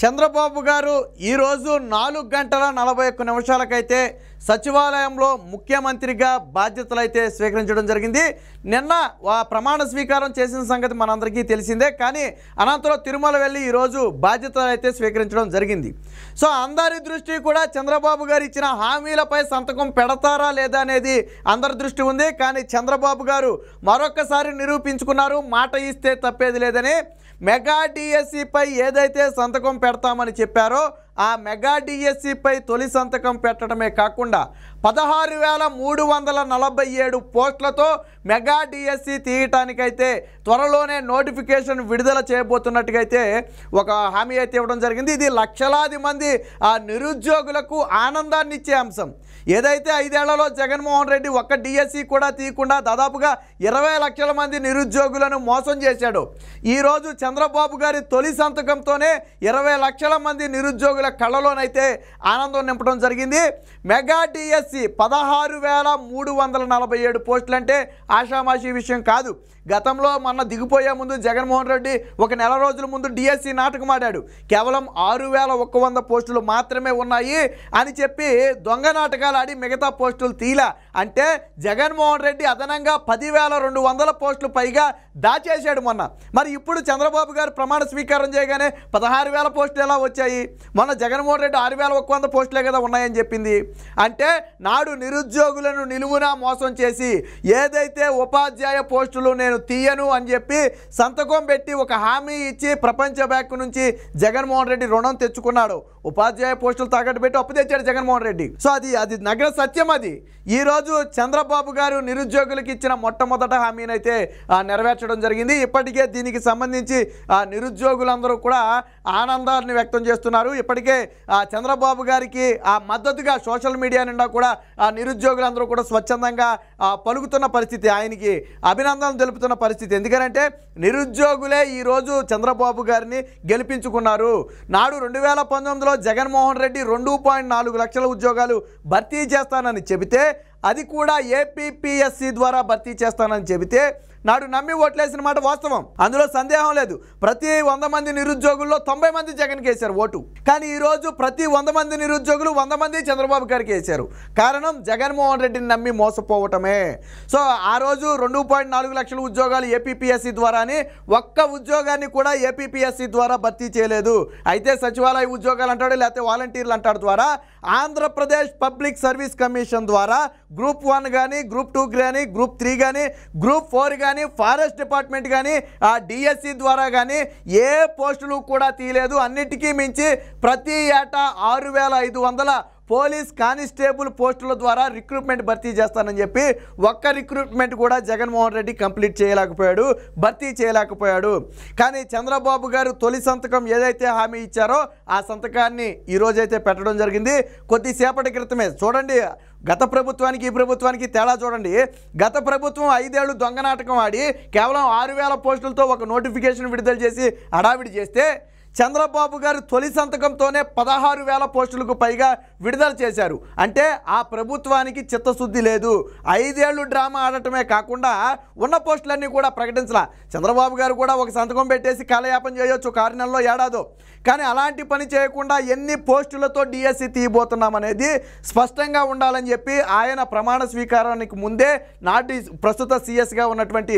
చంద్రబాబు గారు ఈరోజు 4 గంటల 41 నిమిషాలకైతే సచివాలయంలో ముఖ్యమంత్రిగా బాధ్యతలైతే స్వీకరించడం జరిగింది. నిన్న ప్రమాణ స్వీకారం చేసిన సంగతి మనందరికీ తెలిసిందే. కానీ అనంతరం తిరుమల వెళ్ళి ఈరోజు బాధ్యతలు అయితే స్వీకరించడం జరిగింది. సో అందరి దృష్టి కూడా చంద్రబాబు గారు ఇచ్చిన హామీలపై సంతకం పెడతారా లేదా అనేది అందరి దృష్టి ఉంది. కానీ చంద్రబాబు గారు మరొకసారి నిరూపించుకున్నారు, మాట ఇస్తే తప్పేది లేదని. మెగా డిఎస్సిపై ఏదైతే సంతకం పెడతామని చెప్పారో ఆ మెగా డిఎస్సిపై తొలి సంతకం పెట్టడమే కాకుండా 16,347 పోస్టులతో మెగా డిఎస్సి తీయటానికైతే త్వరలోనే నోటిఫికేషన్ విడుదల చేయబోతున్నట్టుగా అయితే ఒక హామీ అయితే ఇవ్వడం జరిగింది. ఇది లక్షలాది మంది ఆ నిరుద్యోగులకు ఆనందాన్ని ఇచ్చే అంశం. ఏదైతే 5 ఏళ్లలో జగన్మోహన్ రెడ్డి ఒక్క డిఎస్సి కూడా తీయకుండా దాదాపుగా 20 లక్షల మంది నిరుద్యోగులను మోసం చేశాడు. ఈరోజు చంద్రబాబు గారి తొలి సంతకంతోనే 20 లక్షల మంది నిరుద్యోగుల కళ్ళలోనైతే ఆనందం నింపడం జరిగింది. మెగా డిఎస్సి 16,347 పోస్టులు అంటే ఆషామాషి విషయం కాదు. గతంలో మొన్న దిగిపోయే ముందు జగన్మోహన్ రెడ్డి ఒక నెల రోజుల ముందు డిఎస్సి నాటకం ఆడాడు. కేవలం 6,100 పోస్టులు మాత్రమే ఉన్నాయి అని చెప్పి దొంగ నాటకాలు ఆడి మిగతా పోస్టులు తీలా. అంటే జగన్మోహన్ రెడ్డి అదనంగా 10,200 పోస్టులు పైగా దాచేశాడు మొన్న. మరి ఇప్పుడు చంద్రబాబు గారు ప్రమాణ స్వీకారం చేయగానే 16,000 పోస్టులు ఎలా వచ్చాయి? మొన్న జగన్మోహన్ రెడ్డి 6,100 పోస్టులే కదా ఉన్నాయని చెప్పింది. అంటే నాడు నిరుద్యోగులను నిలువునా మోసం చేసి ఏదైతే ఉపాధ్యాయ పోస్టులు నేను తీయను అని చెప్పి సంతకం పెట్టి ఒక హామీ ఇచ్చి ప్రపంచ బ్యాంకు నుంచి జగన్మోహన్ రెడ్డి రుణం తెచ్చుకున్నాడు. ఉపాధ్యాయ పోస్టులు తాకట్టు పెట్టి అప్పు తెచ్చాడు జగన్మోహన్ రెడ్డి. సో అది నగ్న సత్యం. అది ఈరోజు చంద్రబాబు గారు నిరుద్యోగులకు ఇచ్చిన మొట్టమొదటి హామీనైతే నెరవేర్చడం జరిగింది. ఇప్పటికే దీనికి సంబంధించి నిరుద్యోగులందరూ కూడా ఆనందాన్ని వ్యక్తం చేస్తున్నారు. ఇప్పటికే చంద్రబాబు గారికి మద్దతుగా సోషల్ మీడియా నిండా కూడా నిరుద్యోగులందరూ కూడా స్వచ్ఛందంగా పలుకుతున్న పరిస్థితి, ఆయనకి అభినందనలు తెలుపుతున్న పరిస్థితి. ఎందుకంటే నిరుద్యోగులే ఈరోజు చంద్రబాబు గారిని గెలిపించుకున్నారు. నాడు 2019లో జగన్మోహన్ రెడ్డి 2.4 లక్షల ఉద్యోగాలు భర్తీ చేస్తానని చెబితే, అది కూడా ఏపీపీఎస్సీ ద్వారా భర్తీ చేస్తానని చెబితే నాడు నమ్మి ఓట్లేసిన మాట వాస్తవం, అందులో సందేహం లేదు. ప్రతి 100 మంది నిరుద్యోగుల్లో 90 మంది జగన్కి వేశారు ఓటు. కానీ ఈరోజు ప్రతి 100 మంది నిరుద్యోగులు 100 మంది చంద్రబాబు గారికి వేశారు. కారణం జగన్మోహన్ రెడ్డిని నమ్మి మోసపోవటమే. సో ఆ రోజు 2.4 లక్షల ఉద్యోగాలు ఏపీపీఎస్సీ ద్వారా అని ఒక్క ఉద్యోగాన్ని కూడా ఏపీపీఎస్సీ ద్వారా భర్తీ చేయలేదు. అయితే సచివాలయ ఉద్యోగాలు అంటాడు, లేకపోతే వాలంటీర్లు అంటాడు ద్వారా ఆంధ్రప్రదేశ్ పబ్లిక్ సర్వీస్ కమిషన్ ద్వారా గ్రూప్ 1 కానీ, గ్రూప్ 2 కానీ, గ్రూప్ 3 కానీ, గ్రూప్ 4 కానీ, ఫారెస్ట్ డిపార్ట్మెంట్ కానీ, ఆ డిఎస్సి ద్వారా కానీ ఏ పోస్టులు కూడా తీయలేదు. అన్నిటికీ మించి ప్రతి ఏటా 6,500 పోలీస్ కానిస్టేబుల్ పోస్టుల ద్వారా రిక్రూట్మెంట్ భర్తీ చేస్తానని చెప్పి ఒక్క రిక్రూట్మెంట్ కూడా జగన్మోహన్ రెడ్డి కంప్లీట్ చేయలేకపోయాడు, భర్తీ చేయలేకపోయాడు. కానీ చంద్రబాబు గారు తొలి సంతకం ఏదైతే హామీ ఇచ్చారో ఆ సంతకాన్ని ఈరోజైతే పెట్టడం జరిగింది. కొద్దిసేపటి క్రితమే చూడండి, గత ప్రభుత్వానికి ఈ ప్రభుత్వానికి తేడా చూడండి. గత ప్రభుత్వం 5 ఏళ్ళు దొంగ నాటకం ఆడి కేవలం 6,000 పోస్టులతో ఒక నోటిఫికేషన్ విడుదల చేసి హడావిడి చేస్తే, చంద్రబాబు గారు తొలి సంతకంతోనే 16,000 పోస్టులకు పైగా విడుదల చేశారు. అంటే ఆ ప్రభుత్వానికి చిత్తశుద్ధి లేదు. 5 ఏళ్ళు డ్రామా ఆడటమే కాకుండా ఉన్న పోస్టులన్నీ కూడా ప్రకటించలా. చంద్రబాబు గారు కూడా ఒక సంతకం పెట్టేసి కాలయాపన చేయొచ్చు 6 నెలల్లో ఏడాదో. కానీ అలాంటి పని చేయకుండా ఎన్ని పోస్టులతో డిఎస్సి తీయబోతున్నామనేది స్పష్టంగా ఉండాలని చెప్పి ఆయన ప్రమాణ స్వీకారానికి ముందే నాటి ప్రస్తుత సిఎస్గా ఉన్నటువంటి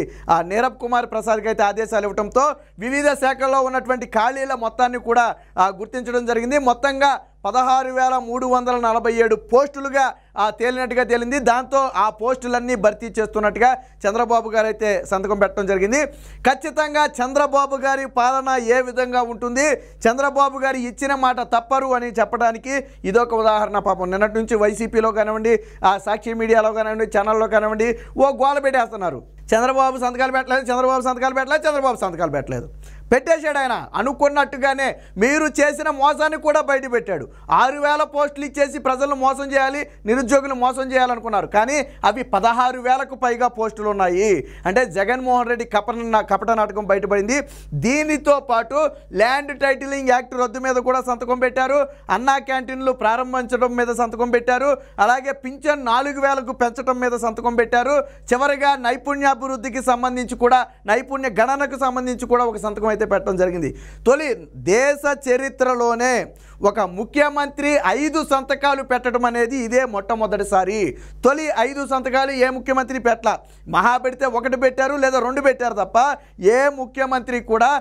నీరబ్ కుమార్ ప్రసాద్కి అయితే ఆదేశాలు ఇవ్వడంతో వివిధ శాఖల్లో ఉన్నటువంటి ఖాళీల మొత్తాన్ని కూడా గుర్తించడం జరిగింది. మొత్తంగా 16,347 పోస్టులుగా తేలినట్టుగా తేలింది. దాంతో ఆ పోస్టులన్నీ భర్తీ చేస్తున్నట్టుగా చంద్రబాబు గారు అయితే సంతకం పెట్టడం జరిగింది. ఖచ్చితంగా చంద్రబాబు గారి పాలన ఏ విధంగా ఉంటుంది, చంద్రబాబు గారు ఇచ్చిన మాట తప్పరు అని చెప్పడానికి ఇదొక ఉదాహరణ. పాపం నిన్నటి నుంచి వైసీపీలో కానివ్వండి, సాక్షి మీడియాలో కానివ్వండి, ఛానల్లో కానివ్వండి ఓ గోల పెట్టేస్తున్నారు. చంద్రబాబు సంతకాలు పెట్టలేదు, చంద్రబాబు సంతకాలు పెట్టలేదు, చంద్రబాబు సంతకాలు పెట్టలేదు. పెట్టేశాడు ఆయన అనుకున్నట్టుగానే. మీరు చేసిన మోసాన్ని కూడా బయట పెట్టాడు. 6,000 పోస్టులు ఇచ్చేసి ప్రజలను మోసం చేయాలి, నిరుద్యోగులు మోసం చేయాలనుకున్నారు. కానీ అవి 16,000కు పైగా పోస్టులు ఉన్నాయి. అంటే జగన్మోహన్ రెడ్డి కపట నాటకం బయటపడింది. దీనితో పాటు ల్యాండ్ టైటిలింగ్ యాక్ట్ రద్దు మీద కూడా సంతకం పెట్టారు. అన్నా క్యాంటీన్లు ప్రారంభించడం మీద సంతకం పెట్టారు. అలాగే పింఛన్ 4,000కు పెంచడం మీద సంతకం పెట్టారు. చివరిగా నైపుణ్యాభివృద్ధికి సంబంధించి కూడా, నైపుణ్య గణనకు సంబంధించి కూడా ఒక సంతకం అయితే పెట్టడం జరిగింది. తొలి దేశ చరిత్రలోనే ఒక ముఖ్యమంత్రి 5 సంతకాలు పెట్టడం అనేది ఇదే మొట్టమొదటిసారి. తొలి 5 సంతకాలు ఏ ముఖ్యమంత్రి పెట్టలా. మహా పెడితే 1 పెట్టారు లేదా 2 పెట్టారు తప్ప ఏ ముఖ్యమంత్రి కూడా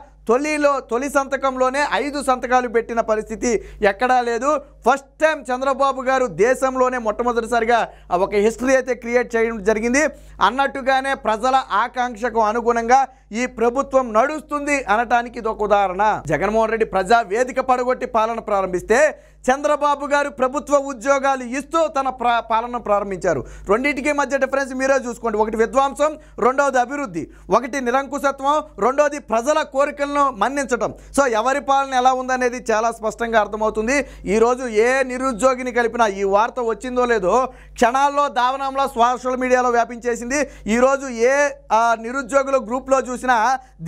తొలి సంతకంలోనే 5 సంతకాలు పెట్టిన పరిస్థితి ఎక్కడా లేదు. ఫస్ట్ టైం చంద్రబాబు గారు దేశంలోనే మొట్టమొదటిసారిగా ఒక హిస్టరీ అయితే క్రియేట్ చేయడం జరిగింది. అన్నట్టుగానే ప్రజల ఆకాంక్షకు అనుగుణంగా ఈ ప్రభుత్వం నడుస్తుంది అనటానికి ఇది ఒక ఉదాహరణ. జగన్మోహన్ రెడ్డి ప్రజా వేదిక పడగొట్టి పాలన ప్రారంభిస్తే చంద్రబాబు గారు ప్రభుత్వ ఉద్యోగాలు ఇస్తూ తన పాలన ప్రారంభించారు. రెండింటికి మధ్య డిఫరెన్స్ మీరే చూసుకోండి. ఒకటి విధ్వంసం, రెండవది అభివృద్ధి. ఒకటి నిరంకుశత్వం, రెండవది ప్రజల కోరికలను మన్నించడం. సో ఎవరి పాలన ఎలా ఉందనేది చాలా స్పష్టంగా అర్థమవుతుంది. ఈరోజు ఏ నిరుద్యోగిని కలిపినా ఈ వార్త వచ్చిందో లేదో క్షణాల్లో దావనంలో సోషల్ మీడియాలో వ్యాపించేసింది. ఈరోజు ఏ నిరుద్యోగుల గ్రూప్లో చూసినా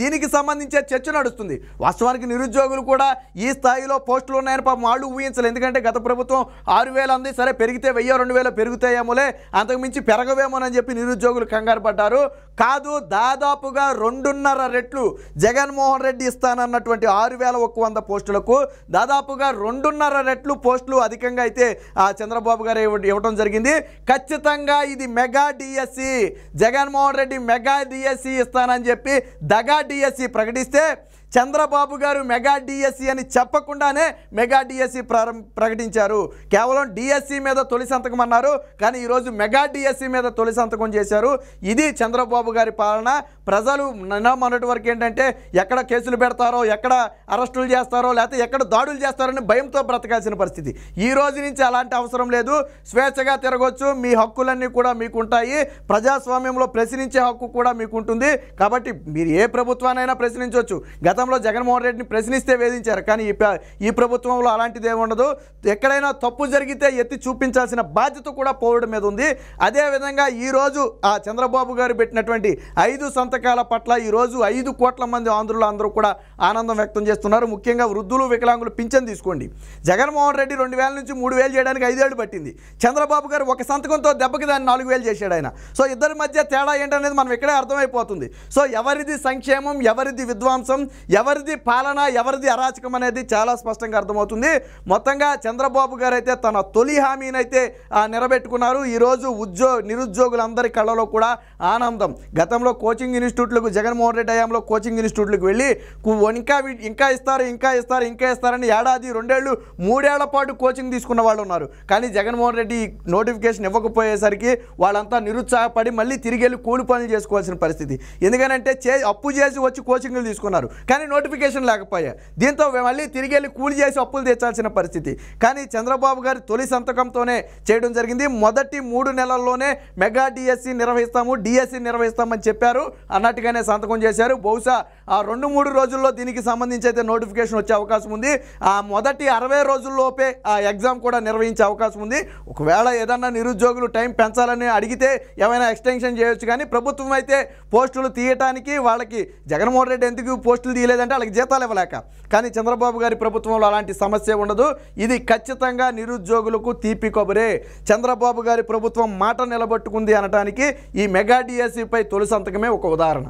దీనికి సంబంధించే చర్చ నడుస్తుంది. వాస్తవానికి నిరుద్యోగులు కూడా ఈ స్థాయిలో పోస్టులు ఉన్నాయని పాపం వాళ్ళు ఊహించలేదు. ఎందుకంటే గత ప్రభుత్వం 6,000 అంది, సరే పెరిగితే 1,000-2,000 పెరుగుతాయేమోలే, అంతకుమించి పెరగవేమోనని చెప్పి నిరుద్యోగులు కంగారు పడ్డారు. కాదు, దాదాపుగా 2.5 రెట్లు జగన్మోహన్ రెడ్డి ఇస్తానన్నటువంటి 6,100 పోస్టులకు దాదాపుగా 2.5 రెట్లు పోస్టులు అధికంగా అయితే చంద్రబాబు గారు ఇవ్వడం జరిగింది. ఖచ్చితంగా ఇది mega DSC. Jaganmohan Reddy mega DSC ఇస్తానని చెప్పి దగా డిఎస్సి ప్రకటిస్తే చంద్రబాబు గారు మెగా డిఎస్సి అని చెప్పకుండానే మెగా డిఎస్సి ప్రకటించారు. కేవలం డిఎస్సి మీద తొలి సంతకం అన్నారు, కానీ ఈరోజు మెగా డిఎస్సి మీద తొలి సంతకం చేశారు. ఇది చంద్రబాబు గారి పాలన. ప్రజలు మొన్నటి వరకు ఏంటంటే ఎక్కడ కేసులు పెడతారో, ఎక్కడ అరెస్టులు చేస్తారో, లేకపోతే ఎక్కడ దాడులు చేస్తారని భయంతో బ్రతకాల్సిన పరిస్థితి. ఈ రోజు నుంచి అలాంటి అవసరం లేదు. స్వేచ్ఛగా తిరగొచ్చు, మీ హక్కులన్నీ కూడా మీకు ఉంటాయి. ప్రజాస్వామ్యంలో ప్రశ్నించే హక్కు కూడా మీకు ఉంటుంది. కాబట్టి మీరు ఏ ప్రభుత్వానైనా ప్రశ్నించవచ్చు. గతంలో జగన్మోహన్ రెడ్డిని ప్రశ్నిస్తే వేధించారు, కానీ ఈ ప్రభుత్వంలో అలాంటిది ఏమి ఉండదు. ఎక్కడైనా తప్పు జరిగితే ఎత్తి చూపించాల్సిన బాధ్యత కూడా పౌరుడి మీద ఉంది. అదేవిధంగా ఈరోజు చంద్రబాబు గారు పెట్టినటువంటి 5 సంతకాల పట్ల ఈరోజు 5 కోట్ల మంది ఆంధ్రులు అందరూ కూడా ఆనందం వ్యక్తం చేస్తున్నారు. ముఖ్యంగా వృద్ధులు, వికలాంగులు పింఛన్ తీసుకోండి. జగన్మోహన్ రెడ్డి 2,000 నుంచి 3,000 చేయడానికి 5 ఏళ్ళు పట్టింది. చంద్రబాబు గారు ఒక సంతకంతో దెబ్బకి దాన్ని 4,000 చేశాడు ఆయన. సో ఇద్దరి మధ్య తేడా ఏంటనేది మనం ఇక్కడే అర్థమైపోతుంది. సో ఎవరిది సంక్షేమం, ఎవరిది విధ్వంసం, ఎవరిది పాలన, ఎవరిది అరాచకం అనేది చాలా స్పష్టంగా అర్థమవుతుంది. మొత్తంగా చంద్రబాబు గారు అయితే తన తొలి హామీని అయితే నిలబెట్టుకున్నారు. ఈరోజు నిరుద్యోగులందరి కళ్ళలో కూడా ఆనందం. గతంలో కోచింగ్ ఇన్స్టిట్యూట్లకు, జగన్మోహన్ రెడ్డి హయాంలో కోచింగ్ ఇన్స్టిట్యూట్లకు వెళ్ళి ఇంకా ఇస్తారని ఏడాది, 2 ఏళ్ళు, 3 ఏళ్ల పాటు కోచింగ్ తీసుకున్న వాళ్ళు ఉన్నారు. కానీ జగన్మోహన్ రెడ్డి నోటిఫికేషన్ ఇవ్వకపోయేసరికి వాళ్ళంతా నిరుత్సాహపడి మళ్ళీ తిరిగి వెళ్ళి కూలి పనులు చేసుకోవాల్సిన పరిస్థితి. ఎందుకంటే అప్పు చేసి వచ్చి కోచింగ్లు తీసుకున్నారు, కానీ నోటిఫికేషన్ లేకపోయా. దీంతో మళ్ళీ తిరిగి వెళ్ళి కూలి చేసి అప్పులు తెచ్చాల్సిన పరిస్థితి. కానీ చంద్రబాబు గారి తొలి సంతకంతోనే చేయడం జరిగింది. మొదటి 3 నెలల్లోనే మెగా డిఎస్సి నిర్వహిస్తాము, డిఎస్సి నిర్వహిస్తామని చెప్పారు. అన్నట్టుగానే సంతకం చేశారు. బహుశా 2-3 రోజుల్లో దీనికి సంబంధించి అయితే నోటిఫికేషన్ వచ్చే అవకాశం ఉంది. మొదటి 60 రోజుల్లోపే ఎగ్జామ్ కూడా నిర్వహించే అవకాశం ఉంది. ఒకవేళ ఏదన్నా నిరుద్యోగులు టైం పెంచాలని అడిగితే ఏమైనా ఎక్స్టెన్షన్ చేయొచ్చు. కానీ ప్రభుత్వం అయితే పోస్టులు తీయటానికి వాళ్ళకి జగన్మోహన్ రెడ్డి ఎందుకు పోస్టులు తీయలేదంటే వాళ్ళకి జీతాలు ఇవ్వలేక. కానీ చంద్రబాబు గారి ప్రభుత్వంలో అలాంటి సమస్య ఉండదు. ఇది ఖచ్చితంగా నిరుద్యోగులకు తీపి కబురే. చంద్రబాబు గారి ప్రభుత్వం మాట నిలబెట్టుకుంది అనడానికి ఈ మెగా డిఎస్సిపై తొలి సంతకమే ఒక ఉదాహరణ.